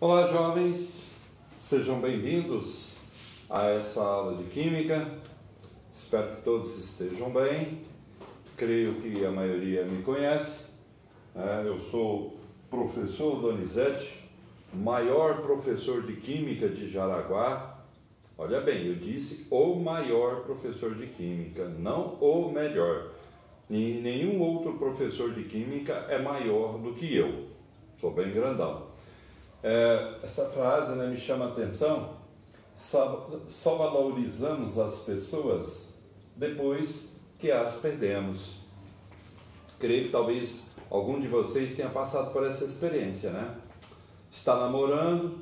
Olá, jovens, sejam bem-vindos a essa aula de Química. Espero que todos estejam bem. Creio que a maioria me conhece. Eu sou o professor Donizete, maior professor de Química de Jaraguá. Olha bem, eu disse o maior professor de Química, não o melhor. E nenhum outro professor de Química é maior do que eu. Sou bem grandão. Esta frase me chama a atenção. Só valorizamos as pessoas depois que as perdemos. Creio que talvez algum de vocês tenha passado por essa experiência, né? Está namorando,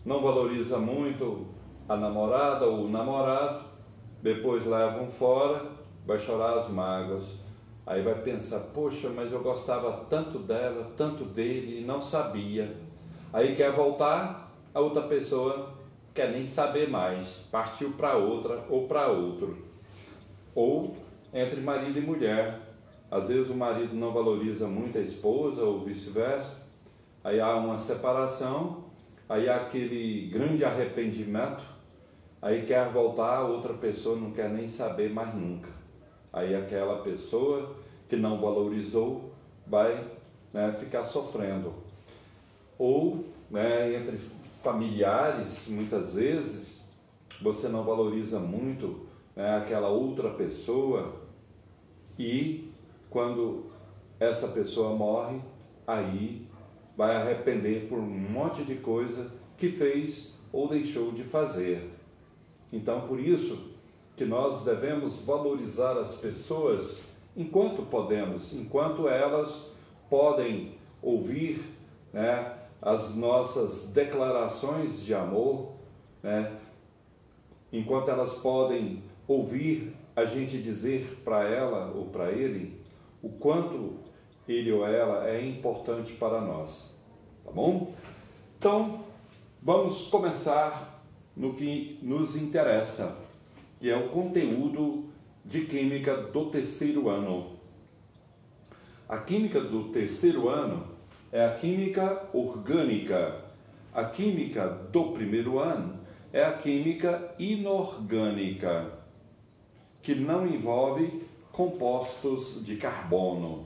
não valoriza muito a namorada ou o namorado, depois levam fora, vai chorar as mágoas. Aí vai pensar, poxa, mas eu gostava tanto dela, tanto dele, e não sabia. Aí quer voltar, a outra pessoa quer nem saber mais, partiu para outra ou para outro. Ou entre marido e mulher, às vezes o marido não valoriza muito a esposa ou vice-versa, aí há uma separação, aí há aquele grande arrependimento, aí quer voltar, a outra pessoa não quer nem saber mais nunca. Aí aquela pessoa que não valorizou vai ficar sofrendo. Ou entre familiares, muitas vezes, você não valoriza muito aquela outra pessoa e quando essa pessoa morre, aí vai arrepender por um monte de coisa que fez ou deixou de fazer. Então, por isso que nós devemos valorizar as pessoas enquanto podemos, enquanto elas podem ouvir as nossas declarações de amor, enquanto elas podem ouvir a gente dizer para ela ou para ele o quanto ele ou ela é importante para nós, tá bom? Então, vamos começar no que nos interessa, que é o conteúdo de Química do terceiro ano. A Química do terceiro ano é a Química Orgânica. A Química do primeiro ano é a Química Inorgânica, que não envolve compostos de carbono.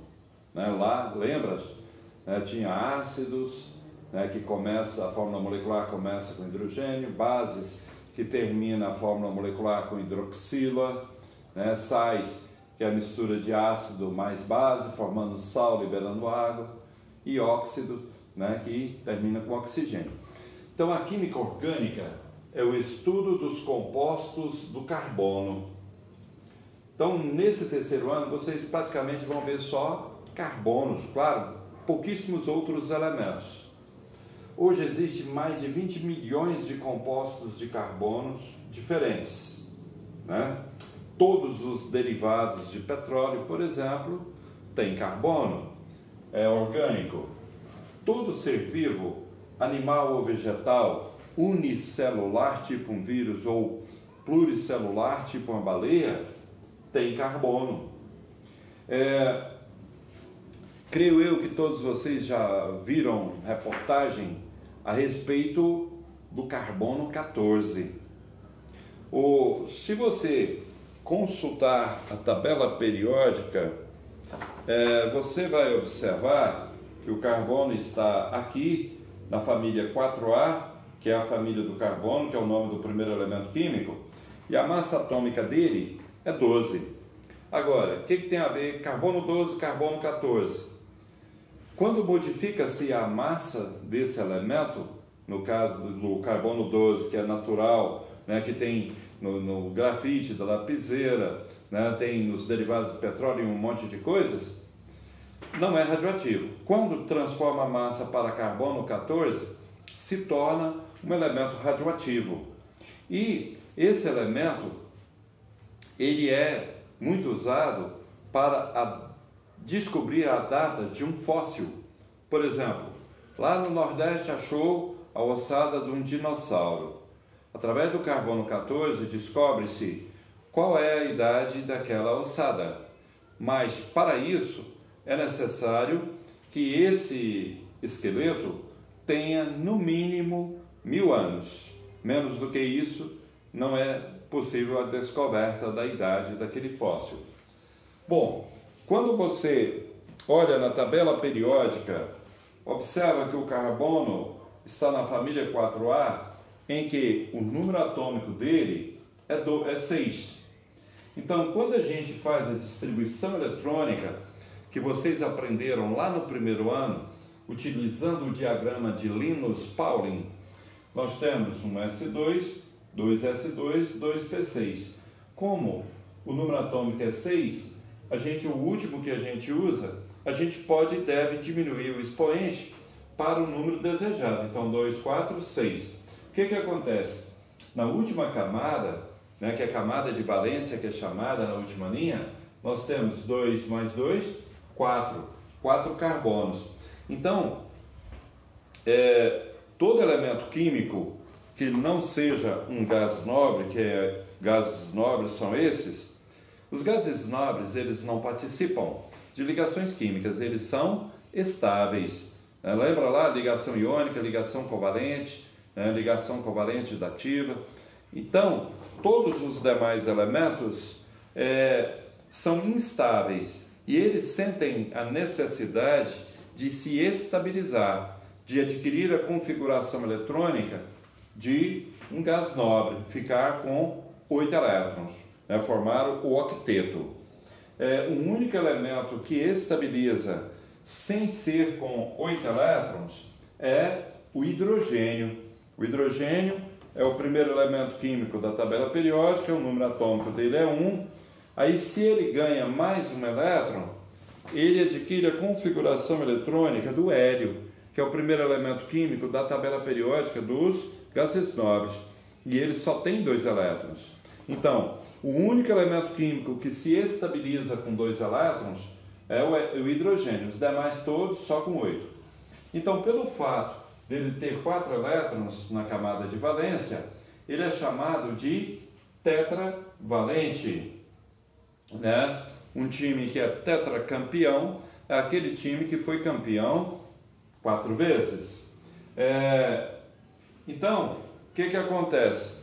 Lá, lembra? Tinha ácidos, que a fórmula molecular começa com hidrogênio, bases que termina a fórmula molecular com hidroxila, sais, que é a mistura de ácido mais base, formando sal, liberando água, e óxido, que termina com oxigênio. Então, a química orgânica é o estudo dos compostos do carbono. Então, nesse terceiro ano, vocês praticamente vão ver só carbonos, claro, pouquíssimos outros elementos. Hoje existe mais de 20 milhões de compostos de carbonos diferentes, Todos os derivados de petróleo, por exemplo, têm carbono, é orgânico. Todo ser vivo, animal ou vegetal, unicelular, tipo um vírus, ou pluricelular, tipo uma baleia, tem carbono. Creio eu que todos vocês já viram reportagem a respeito do carbono 14. Se você consultar a tabela periódica, você vai observar que o carbono está aqui na família 4A, que é a família do carbono, que é o nome do primeiro elemento químico, e a massa atômica dele é 12. Agora, o que tem a ver carbono 12 e carbono 14? Quando modifica-se a massa desse elemento, no caso do carbono 12, que é natural, que tem no grafite da lapiseira, tem nos derivados de petróleo e um monte de coisas, não é radioativo. Quando transforma a massa para carbono 14, se torna um elemento radioativo. E esse elemento, ele é muito usado para descobrir a data de um fóssil. Por exemplo, lá no Nordeste achou a ossada de um dinossauro. Através do carbono 14 descobre-se qual é a idade daquela ossada. Mas para isso é necessário que esse esqueleto tenha no mínimo 1000 anos. Menos do que isso, não é possível a descoberta da idade daquele fóssil. Bom, quando você olha na tabela periódica, observa que o carbono está na família 4A, em que o número atômico dele é 6. Então, quando a gente faz a distribuição eletrônica, que vocês aprenderam lá no primeiro ano, utilizando o diagrama de Linus-Pauling, nós temos um S2, 2S2, 2P6. Como o número atômico é 6, o último que a gente usa, a gente pode e deve diminuir o expoente para o número desejado. Então, 2, 4, 6. O que acontece? Na última camada, né, que é a camada de valência, que é chamada na última linha, nós temos 2 mais 2, 4. 4 carbonos. Então, todo elemento químico que não seja um gás nobre, gases nobres são esses, os gases nobres, eles não participam de ligações químicas, eles são estáveis. Lembra lá, ligação iônica, ligação covalente, ligação covalente dativa. Então, todos os demais elementos são instáveis e eles sentem a necessidade de se estabilizar, de adquirir a configuração eletrônica de um gás nobre, ficar com 8 elétrons, formar o octeto. O único elemento que estabiliza sem ser com 8 elétrons é o hidrogênio. O hidrogênio é o primeiro elemento químico da tabela periódica, o número atômico dele é 1. Aí, se ele ganha mais um elétron, ele adquire a configuração eletrônica do hélio, que é o primeiro elemento químico da tabela periódica dos gases nobres. E ele só tem 2 elétrons. Então, o único elemento químico que se estabiliza com 2 elétrons é o hidrogênio, os demais todos só com 8. Então, pelo fato dele ter 4 elétrons na camada de valência, ele é chamado de tetravalente. Um time que é tetracampeão é aquele time que foi campeão 4 vezes. Então, o que acontece?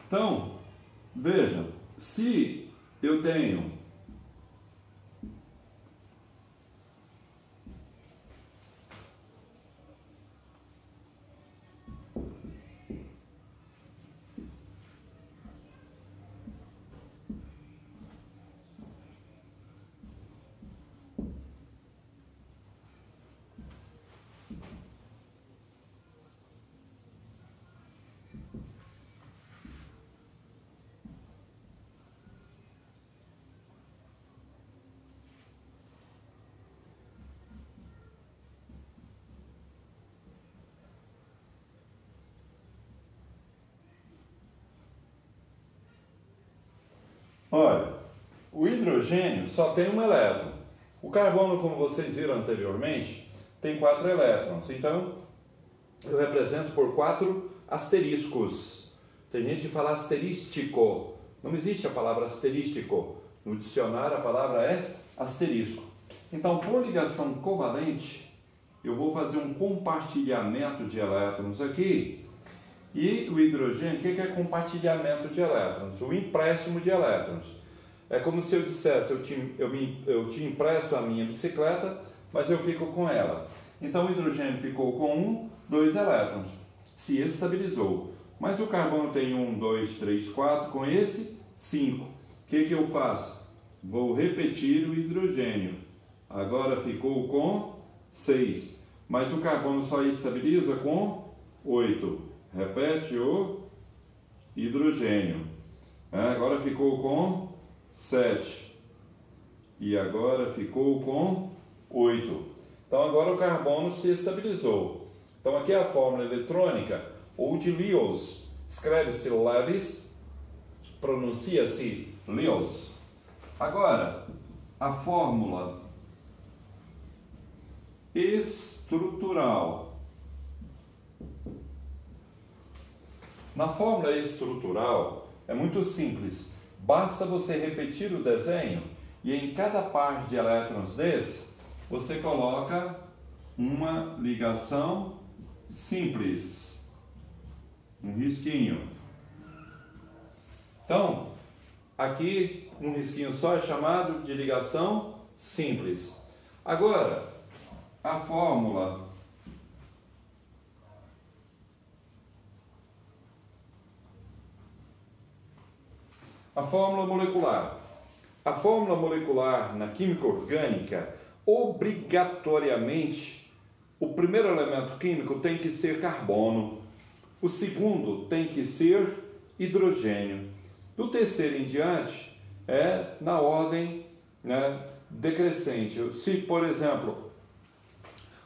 Então, veja, se eu tenho olha, o hidrogênio só tem um elétron. O carbono, como vocês viram anteriormente, tem 4 elétrons. Então, eu represento por 4 asteriscos. Tem gente que fala asterístico. Não existe a palavra asterístico. No dicionário, a palavra é asterisco. Então, por ligação covalente, eu vou fazer um compartilhamento de elétrons aqui. E o hidrogênio, o que é compartilhamento de elétrons? O empréstimo de elétrons. É como se eu dissesse, eu te empresto a minha bicicleta, mas eu fico com ela. Então o hidrogênio ficou com 2 elétrons, se estabilizou. Mas o carbono tem 1, 2, 3, 4, com esse 5. O que eu faço? Vou repetir o hidrogênio. Agora ficou com 6. Mas o carbono só estabiliza com 8. Repete o hidrogênio. Agora ficou com 7. E agora ficou com 8. Então agora o carbono se estabilizou. Então aqui é a fórmula eletrônica, ou de Lewis. Escreve-se Lewis, pronuncia-se Lewis. Agora, a fórmula estrutural. Na fórmula estrutural é muito simples. Basta você repetir o desenho e em cada par de elétrons desse, você coloca uma ligação simples. Um risquinho. Então, aqui um risquinho só é chamado de ligação simples. Agora, a fórmula molecular. A fórmula molecular na química orgânica, obrigatoriamente, o primeiro elemento químico tem que ser carbono, o segundo tem que ser hidrogênio. Do terceiro em diante, é na ordem, decrescente. Se, por exemplo,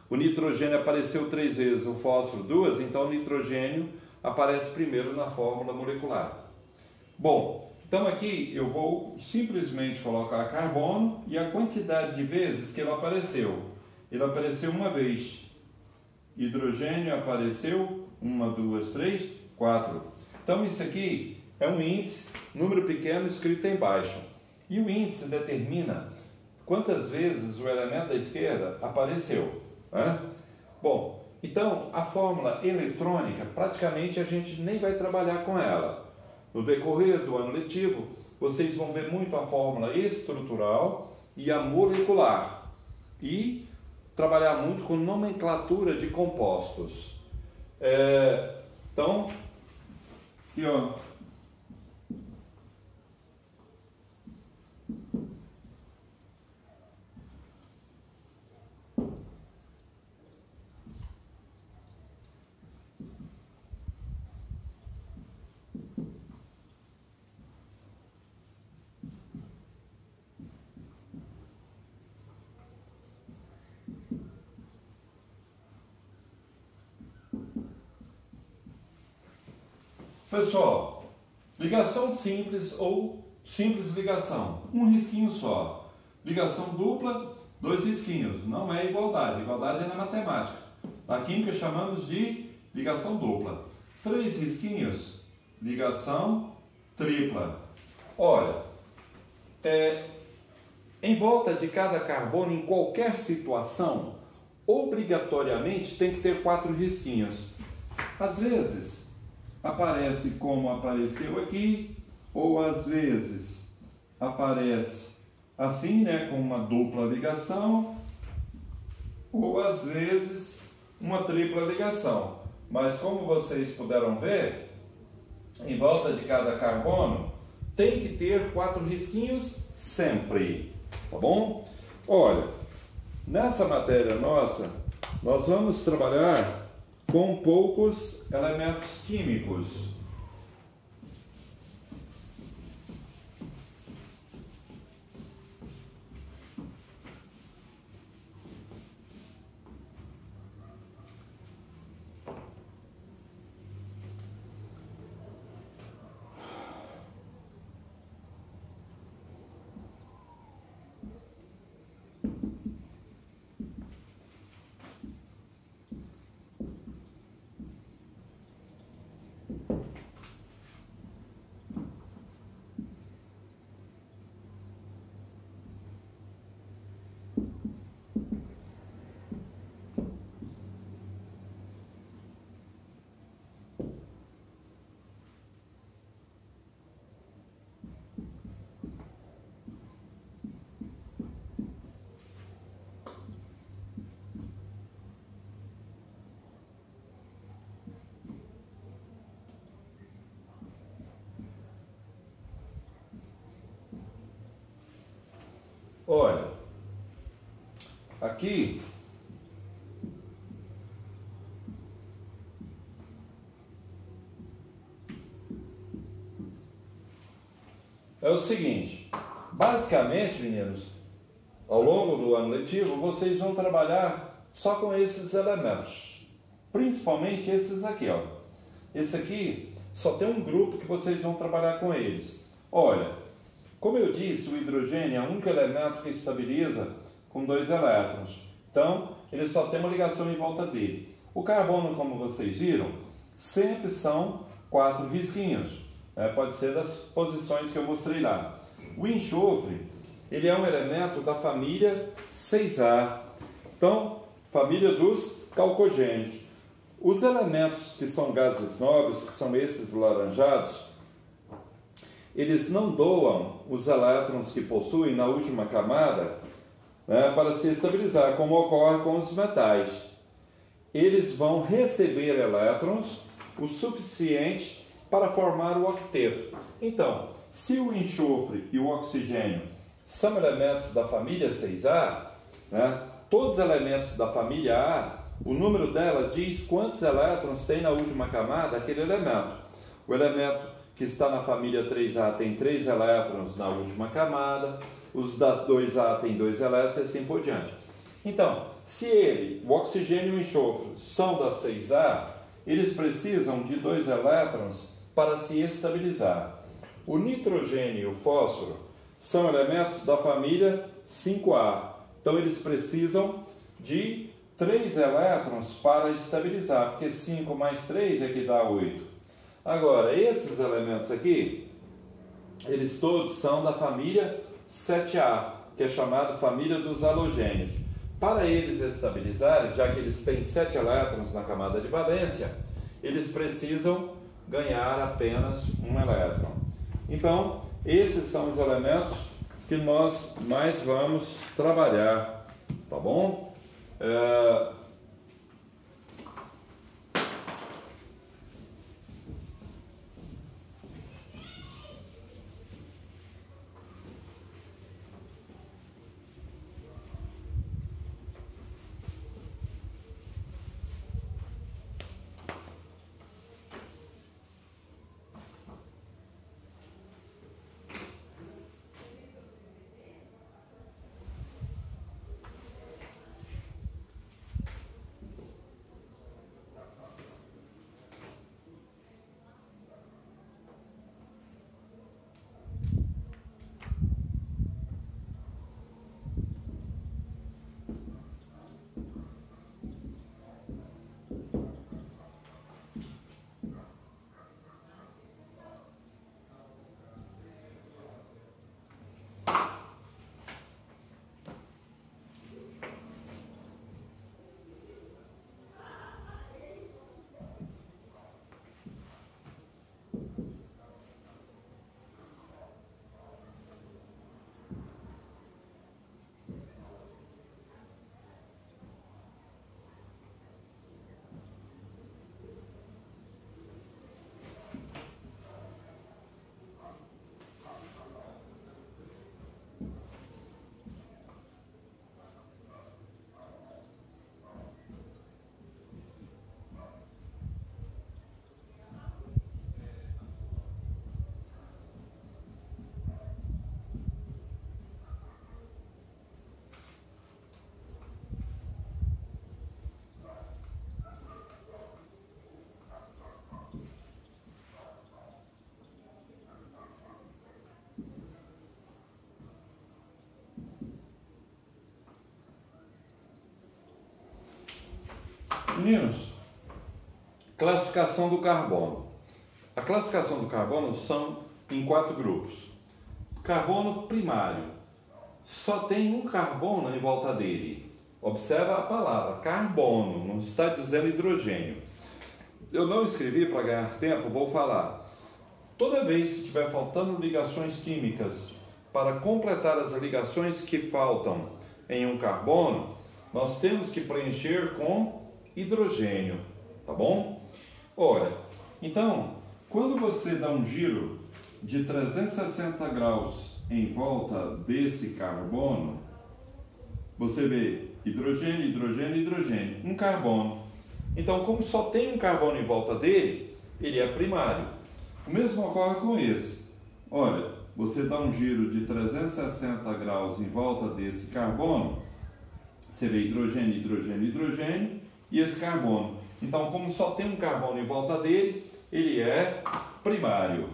o nitrogênio apareceu 3 vezes, o fósforo 2, então o nitrogênio aparece primeiro na fórmula molecular. Bom, então aqui eu vou simplesmente colocar carbono e a quantidade de vezes que ele apareceu. Ele apareceu uma vez. Hidrogênio apareceu 1, 2, 3, 4. Então isso aqui é um índice, número pequeno escrito embaixo. E o índice determina quantas vezes o elemento da esquerda apareceu. Bom, então a fórmula eletrônica, praticamente a gente nem vai trabalhar com ela. No decorrer do ano letivo, vocês vão ver muito a fórmula estrutural e a molecular. E trabalhar muito com nomenclatura de compostos. Então, aqui ó. Pessoal, ligação simples ou simples ligação, um risquinho só. Ligação dupla, 2 risquinhos, não é igualdade, igualdade é na matemática. Na química chamamos de ligação dupla. 3 risquinhos, ligação tripla. Olha, em volta de cada carbono, em qualquer situação, obrigatoriamente tem que ter 4 risquinhos. Às vezes aparece como apareceu aqui, ou às vezes aparece assim, com uma dupla ligação, ou às vezes uma tripla ligação. Mas como vocês puderam ver, em volta de cada carbono tem que ter 4 risquinhos sempre, tá bom? Olha, nessa matéria nossa, nós vamos trabalhar com poucos elementos químicos. Olha, aqui o seguinte, basicamente, meninos, ao longo do ano letivo, vocês vão trabalhar só com esses elementos, principalmente esses aqui, ó. Esse aqui só tem um grupo que vocês vão trabalhar com eles. Olha, como eu disse, o hidrogênio é o único elemento que estabiliza com 2 elétrons. Então, ele só tem uma ligação em volta dele. O carbono, como vocês viram, sempre são 4 risquinhos. Pode ser das posições que eu mostrei lá. O enxofre, ele é um elemento da família 6A. Então, família dos calcogênios. Os elementos que são gases nobres, que são esses laranjados, eles não doam os elétrons que possuem na última camada, para se estabilizar, como ocorre com os metais. Eles vão receber elétrons o suficiente para formar o octeto. Então, se o enxofre e o oxigênio são elementos da família 6A, todos os elementos da família A, o número dela diz quantos elétrons tem na última camada aquele elemento. O elemento que está na família 3A tem 3 elétrons na última camada, os das 2A tem 2 elétrons e assim por diante. Então, se o oxigênio e o enxofre são da 6A, eles precisam de 2 elétrons para se estabilizar. O nitrogênio e o fósforo são elementos da família 5A, então eles precisam de 3 elétrons para estabilizar, porque 5 mais 3 é que dá 8. Agora, esses elementos aqui, eles todos são da família 7A, que é chamada família dos halogênios. Para eles estabilizarem, já que eles têm 7 elétrons na camada de valência, eles precisam ganhar apenas 1 elétron. Então, esses são os elementos que nós mais vamos trabalhar, tá bom? Meninos, classificação do carbono. A classificação do carbono são em 4 grupos. Carbono primário. Só tem um carbono em volta dele. Observa a palavra, carbono, não está dizendo hidrogênio. Eu não escrevi para ganhar tempo, vou falar. Toda vez que estiver faltando ligações químicas para completar as ligações que faltam em um carbono, nós temos que preencher com hidrogênio, tá bom? Ora, então, quando você dá um giro de 360 graus em volta desse carbono, você vê hidrogênio, hidrogênio, hidrogênio, um carbono. Então, como só tem um carbono em volta dele, ele é primário. O mesmo ocorre com esse. Olha, você dá um giro de 360 graus em volta desse carbono, você vê hidrogênio, hidrogênio, hidrogênio e esse carbono. Então, como só tem um carbono em volta dele, ele é primário.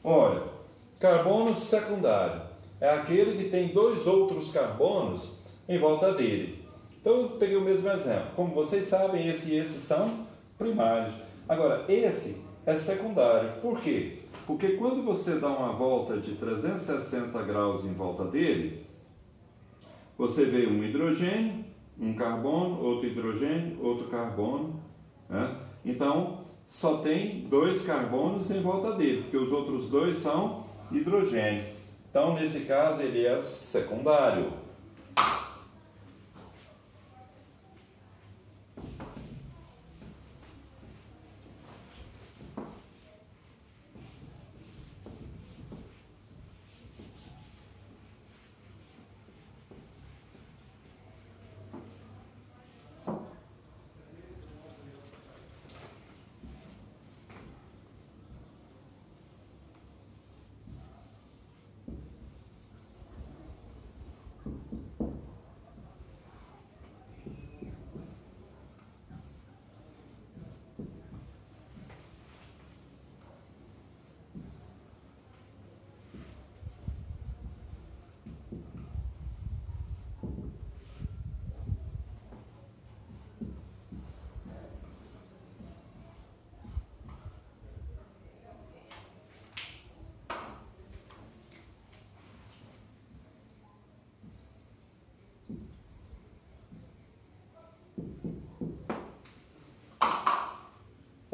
Olha, carbono secundário é aquele que tem dois outros carbonos em volta dele. Então eu peguei o mesmo exemplo. Como vocês sabem, esse e esse são primários. Agora, esse é secundário. Por quê? Porque quando você dá uma volta de 360 graus em volta dele, você vê um hidrogênio, um carbono, outro hidrogênio, outro carbono, né? Então, só tem dois carbonos em volta dele, porque os outros dois são hidrogênio. Então, nesse caso, ele é secundário.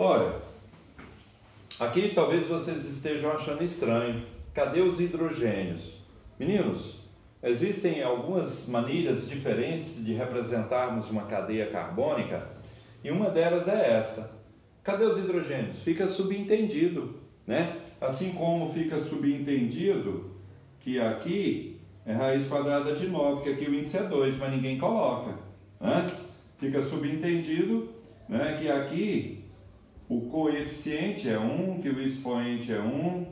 Olha, aqui talvez vocês estejam achando estranho. Cadê os hidrogênios? Meninos, existem algumas maneiras diferentes de representarmos uma cadeia carbônica e uma delas é esta. Cadê os hidrogênios? Fica subentendido, né? Assim como fica subentendido que aqui é raiz quadrada de 9, que aqui o índice é 2, mas ninguém coloca, né? Fica subentendido, né, que aqui o coeficiente é 1, que o expoente é 1,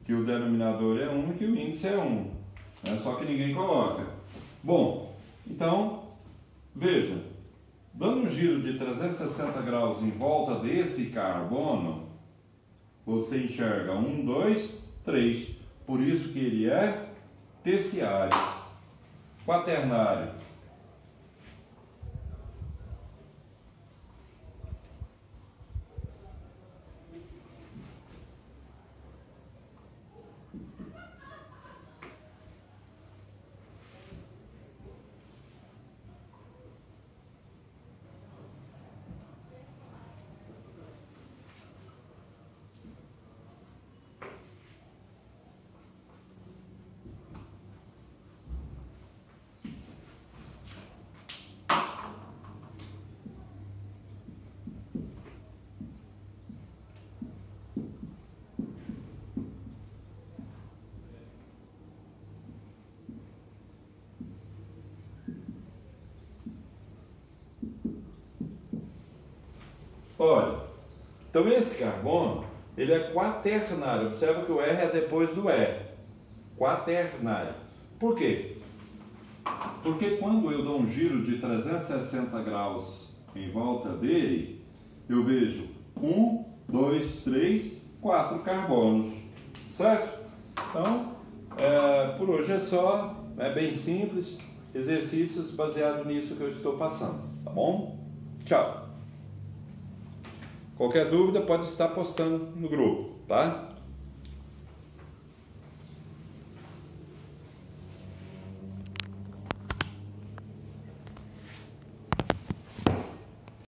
que o denominador é 1 e que o índice é 1. Né? Só que ninguém coloca. Bom, então, veja, dando um giro de 360 graus em volta desse carbono, você enxerga 1, 2, 3. Por isso que ele é terciário. Quaternário. Olha, então esse carbono, ele é quaternário. Observa que o R é depois do E. Quaternário. Por quê? Porque quando eu dou um giro de 360 graus em volta dele, eu vejo 1, 2, 3, 4 carbonos, certo? Então, por hoje é só, é bem simples, exercícios baseados nisso que eu estou passando, tá bom? Tchau! Qualquer dúvida pode estar postando no grupo, tá?